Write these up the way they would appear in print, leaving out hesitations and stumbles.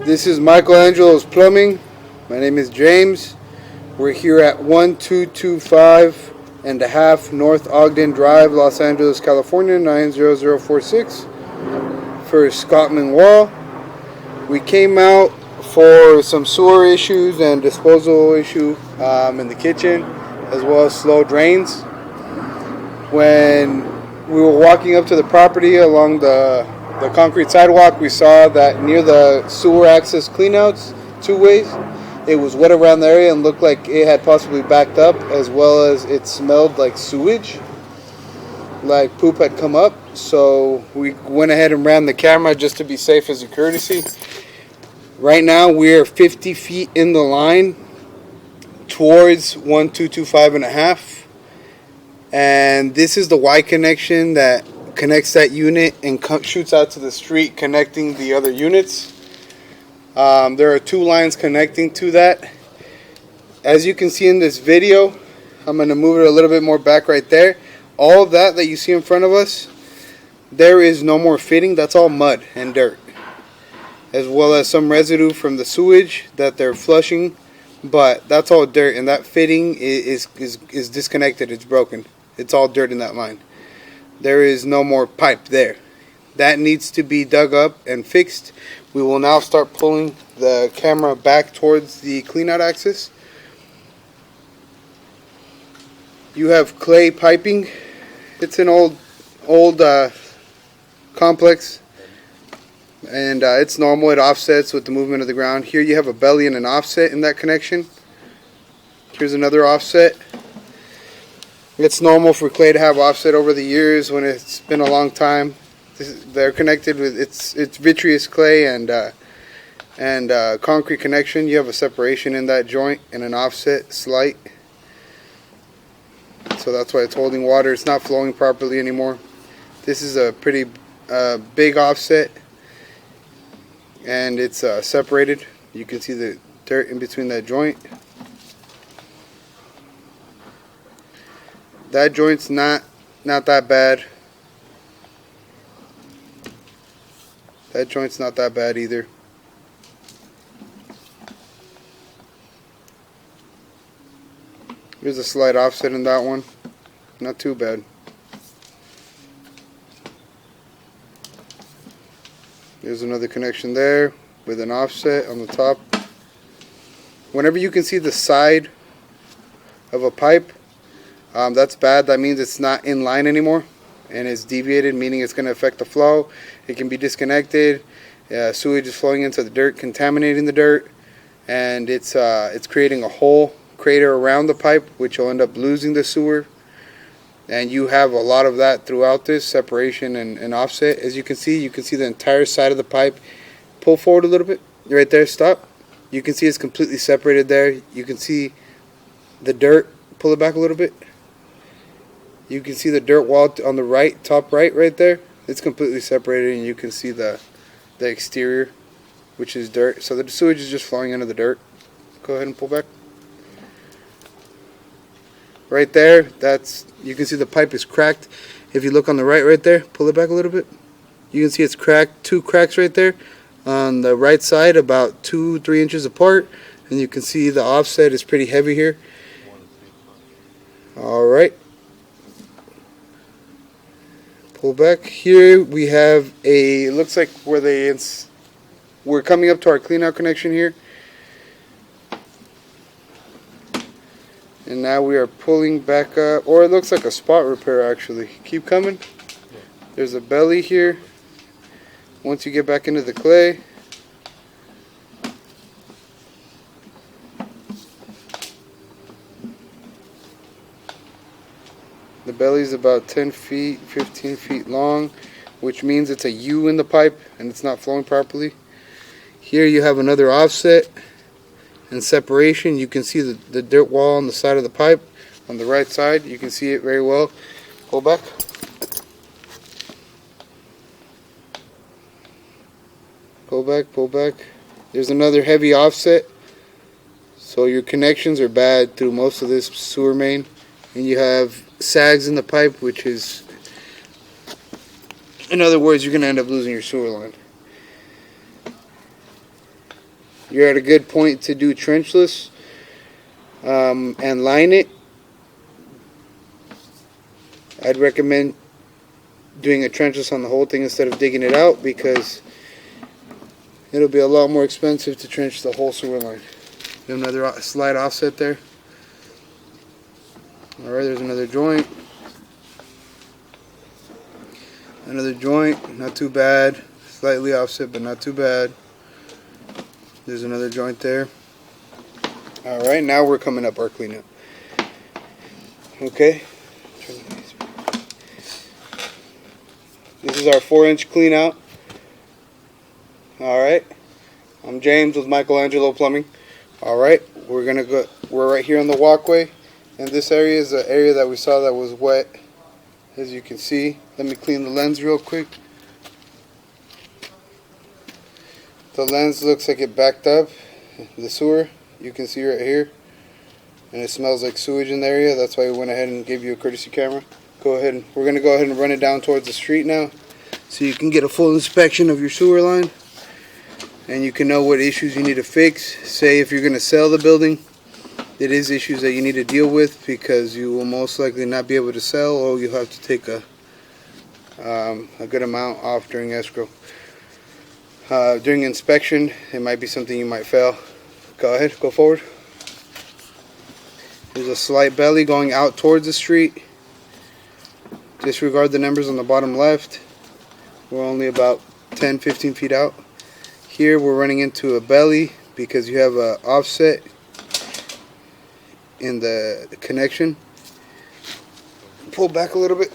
This is Michelangelo's Plumbing. My name is James. We're here at 1225 and a half North Ogden Drive, Los Angeles, California, 90046 for Scottman Wall. We came out for some sewer issues and disposal issue in the kitchen, as well as slow drains. When we were walking up to the property along the concrete sidewalk, we saw that near the sewer access cleanouts, two ways, it was wet around the area and looked like it had possibly backed up, as well as it smelled like sewage, like poop had come up. So we went ahead and ran the camera just to be safe as a courtesy. Right now we're 50 feet in the line towards 1225 and a half, and this is the Y connection that connects that unit and shoots out to the street, connecting the other units. There are two lines connecting to that. As you can see in this video, I'm going to move it a little bit more back right there. All of that you see in front of us, there is no more fitting. That's all mud and dirt, as well as some residue from the sewage that they're flushing, but that's all dirt, and that fitting is disconnected. It's broken. It's all dirt in that line. There is no more pipe there. That needs to be dug up and fixed. We will now start pulling the camera back towards the cleanout axis. You have clay piping. It's an old complex, and it's normal. It offsets with the movement of the ground. Here you have a belly and an offset in that connection. Here's another offset. It's normal for clay to have offset over the years when it's been a long time. They're connected with it's vitreous clay and concrete connection. You have a separation in that joint and an offset slight, so that's why it's holding water. It's not flowing properly anymore. This is a pretty big offset, and it's separated. You can see the dirt in between that joint. That joint's not that bad. That joint's not that bad either. There's a slight offset in that one. Not too bad. There's another connection there with an offset on the top. Whenever you can see the side of a pipe, that's bad. That means it's not in line anymore and it's deviated, meaning it's going to affect the flow. It can be disconnected. Sewage is flowing into the dirt, contaminating the dirt, and it's creating a whole crater around the pipe, which will end up losing the sewer. And you have a lot of that throughout this separation and offset. As you can see the entire side of the pipe. Pull forward a little bit. Right there, stop. You can see it's completely separated there. You can see the dirt. Pull it back a little bit. You can see the dirt wall on the right, top right there. It's completely separated, and you can see the exterior, which is dirt. So the sewage is just flowing into the dirt. Go ahead and pull back. Right there, you can see the pipe is cracked. If you look on the right there, pull it back a little bit. You can see it's cracked, two cracks right there on the right side, about 2-3 inches apart, and you can see the offset is pretty heavy here. Alright, pull back. Here we have it looks like we're coming up to our cleanout connection here, and now we are pulling back up, or it looks like a spot repair actually. Keep coming. There's a belly here. Once you get back into the clay, the belly is about 10 feet, 15 feet long, which means it's a U in the pipe and it's not flowing properly. Here you have another offset and separation. You can see the dirt wall on the side of the pipe on the right side. You can see it very well. Pull back. Pull back, pull back. There's another heavy offset. So your connections are bad through most of this sewer main. And you have sags in the pipe, which is, in other words, you're going to end up losing your sewer line. you're at a good point to do trenchless and line it. I'd recommend doing a trenchless on the whole thing instead of digging it out, because it'll be a lot more expensive to trench the whole sewer line. Another slight offset there. Alright, there's another joint. Another joint, not too bad. Slightly offset, but not too bad. There's another joint there. Alright, now we're coming up our cleanup. Okay. This is our 4-inch clean out. Alright. I'm James with Michelangelo Plumbing. Alright, we're right here on the walkway, and this area is the area that we saw that was wet, as you can see. Let me clean the lens real quick. The lens looks like it backed up the sewer, you can see right here, and it smells like sewage in the area. That's why we went ahead and gave you a courtesy camera. We're going to go ahead and run it down towards the street now, so you can get a full inspection of your sewer line, and you can know what issues you need to fix. Say if you're going to sell the building, it is issues that you need to deal with, because you will most likely not be able to sell, or you'll have to take a good amount off during escrow. During inspection, it might be something you might fail. Go ahead, go forward. There's a slight belly going out towards the street. Disregard the numbers on the bottom left. We're only about 10-15 feet out. Here we're running into a belly because you have an offset in the connection. Pull back a little bit.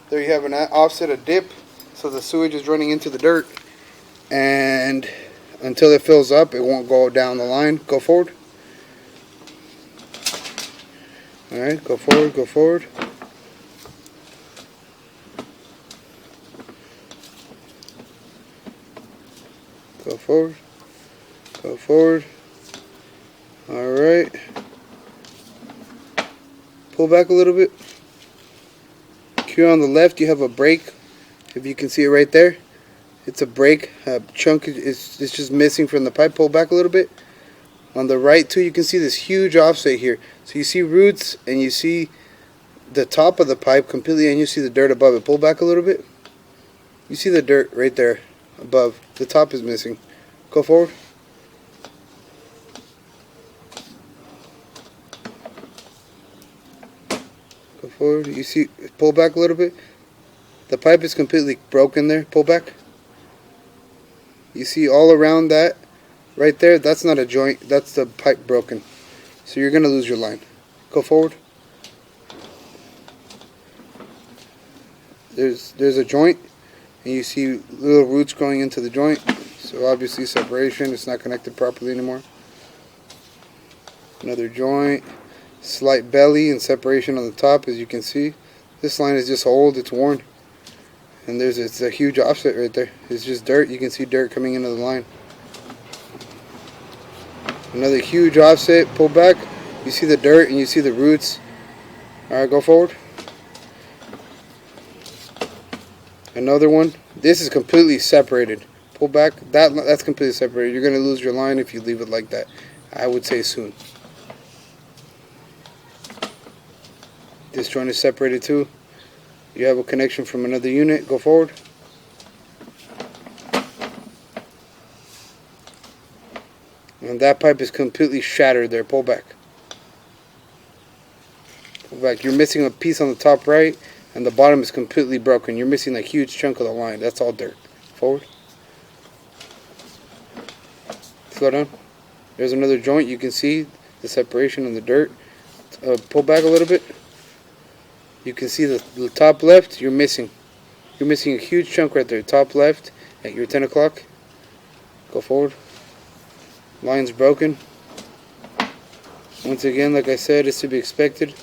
There you have an offset, a dip, so the sewage is running into the dirt, and until it fills up, it won't go down the line. Go forward. Alright, go forward, go forward. Go forward. Go forward. Alright. Pull back a little bit. Here on the left you have a break. If you can see it right there. It's a break. A chunk is just missing from the pipe. Pull back a little bit. On the right too, you can see this huge offset here. So you see roots and you see the top of the pipe completely, and you see the dirt above it. Pull back a little bit. You see the dirt right there above. The top is missing. Go forward. Go forward. You see, pull back a little bit. The pipe is completely broken there. Pull back. You see all around that right there, that's not a joint, that's the pipe broken. So you're going to lose your line. Go forward. There's a joint, and you see little roots growing into the joint. So obviously separation, it's not connected properly anymore. Another joint, slight belly and separation on the top, as you can see. This line is just old, it's worn. And it's a huge offset right there. It's just dirt. You can see dirt coming into the line. Another huge offset. Pull back. You see the dirt and you see the roots. Alright, go forward. Another one. This is completely separated. Pull back. That's completely separated. You're going to lose your line if you leave it like that. I would say soon. This joint is separated too. You have a connection from another unit. Go forward. And that pipe is completely shattered there. Pull back. Pull back. You're missing a piece on the top right, and the bottom is completely broken. You're missing a huge chunk of the line. That's all dirt. Forward. Slow down. There's another joint. You can see the separation in the dirt. Pull back a little bit. You can see the top left. You're missing a huge chunk right there. Top left at your 10 o'clock. Go forward. Line's broken. Once again, like I said, it's to be expected.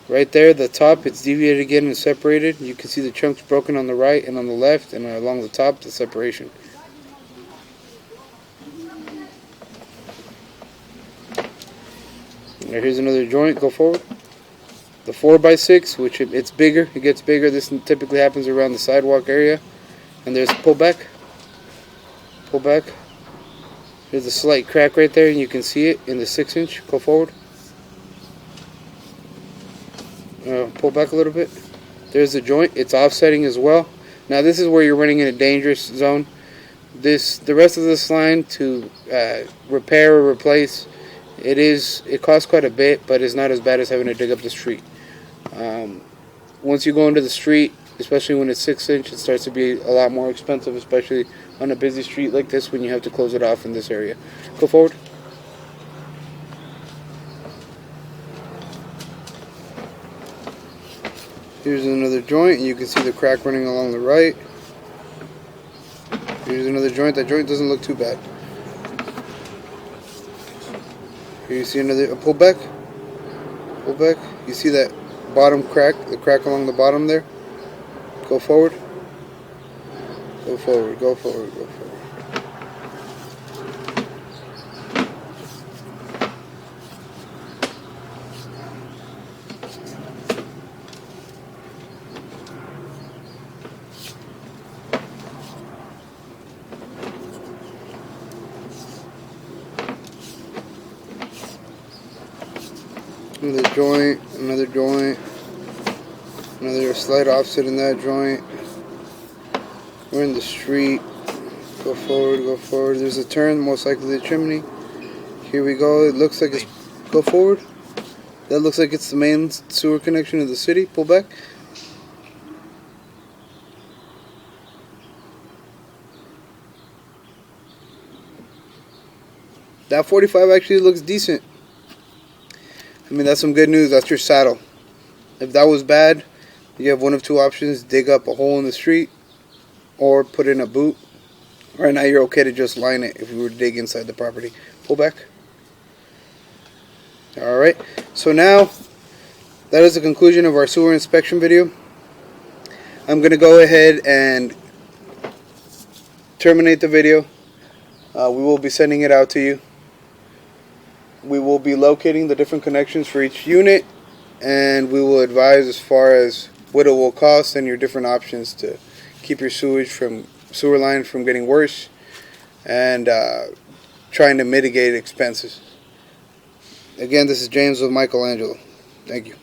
Right there, the top, it's deviated again and separated. You can see the chunks broken on the right and on the left, and along the top, the separation. Now here's another joint. Go forward. The 4x6, which it's bigger. It gets bigger. This typically happens around the sidewalk area. And there's pull back. Pull back. There's a slight crack right there, and you can see it in the 6-inch. Go forward. Pull back a little bit. There's the joint. It's offsetting as well. Now this is where you're running in a dangerous zone. The rest of this line to repair or replace, it costs quite a bit, but it's not as bad as having to dig up the street. Once you go into the street, especially when it's 6-inch, it starts to be a lot more expensive, especially on a busy street like this when you have to close it off in this area. Go forward. Here's another joint, and you can see the crack running along the right. Here's another joint. That joint doesn't look too bad. Here you see another pull back. Pull back. You see that bottom crack, the crack along the bottom there? Go forward. Go forward, go forward, go forward. Another joint, another joint, another slight offset in that joint. We're in the street. Go forward, go forward. There's a turn, most likely the chimney. Here we go. It looks like it's... Go forward. That looks like it's the main sewer connection of the city. Pull back. That 45 actually looks decent. I mean, that's some good news. That's your saddle. If that was bad, you have one of two options: dig up a hole in the street or put in a boot. Right now you're okay to just line it if you were to dig inside the property. Pull back. Alright, so now that is the conclusion of our sewer inspection video. I'm going to go ahead and terminate the video. We will be sending it out to you. We will be locating the different connections for each unit, and we will advise as far as what it will cost and your different options to keep your sewer line from getting worse, and trying to mitigate expenses. Again, this is James with Michelangelo. Thank you.